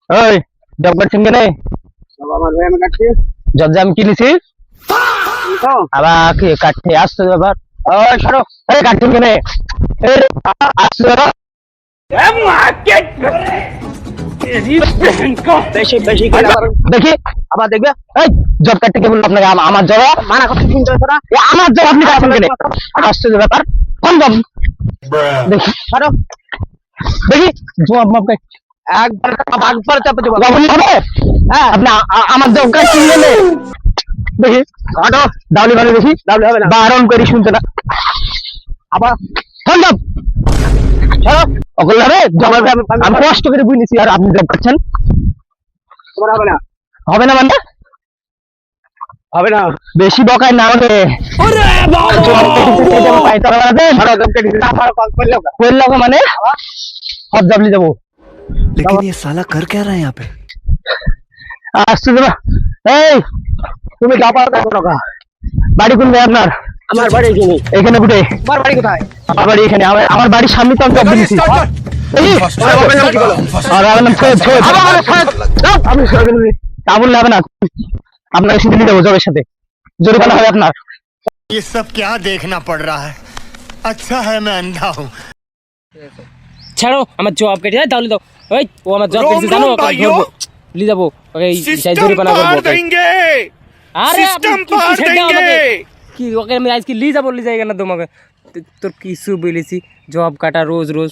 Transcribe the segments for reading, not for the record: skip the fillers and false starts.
ওই জব কাটছেন কেন? আমার ভাই আমি কাটছি জব যে আমি কিনেছি আবার কি কাটতে আসছে ব্যাপার। ওই সরো, এই কাটছেন কেন? এই আসছে ব্যাপার। বেশি বেশি করে দেখি আবার দেখবে। এই জব কাটতে কে বললো আপনাকে? আমার জব মানা করতে শুনতে হতো না। আমার জব আপনি কাটছেন কেন? আসছে ব্যাপার। কোন জব? দেখি সরো দেখি জব মাপ একবার চাপে দেবো হবে। হ্যাঁ আপনি আমার জব কাটছেন কেন? দেখি আটো ডাউলি ভালো দেখি ডাবলে হবে না বারণ করি শুনতে না। আবার কোন জব? অকল হবে জব। আমি কষ্ট করে বুঝেছি আর আপনি জব করছেন। তোমার হবে না হবে না মানে? হবে না বেশি বকায় না হবে। মানে হজ জাবলি যাবো। लेकिन ये साला कर क्या रहा है यहाँ पे? আসছে দেবা। এই তুমি যা পারো দেখো টাকা বাড়ি কোন ভাই আপনার? আমার বাড়ি এখানে এখানে কোটে? তোমার বাড়ি কোথায় আমার বাড়ি এখানে। আমার বাড়ির সামনে তো আমি জব দিয়েছি। তোমার বাবার নাম কি বলো আর আমার নাম সৈয়দ। সৈয়দ আমি সরবে তা বললে হবে না। আপনাকে শুধু নিয়ে যাবো জবের সাথে। জরিমানা হবে আপনার। ये सब क्या देखना पड़ रहा है? अच्छा है मैं अंधा हूँ। ছাড়ো আমার জব কেটে যায় তাহলে তো ওই ও আমার জব কেটেছে জানো ওকে ধরবো লি যাবো ওকে যাই জরিমানা করবো ওকে। আরে সিস্টেম পার দেंगे কি ওকে আমি আজকে লি যাবো লি যাই কেন তোমাকে তোর কিছু বলেছি জব কাটা রোজ রোজ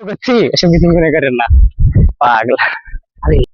করছি এসব কিছু মনে করেন না পাগলা।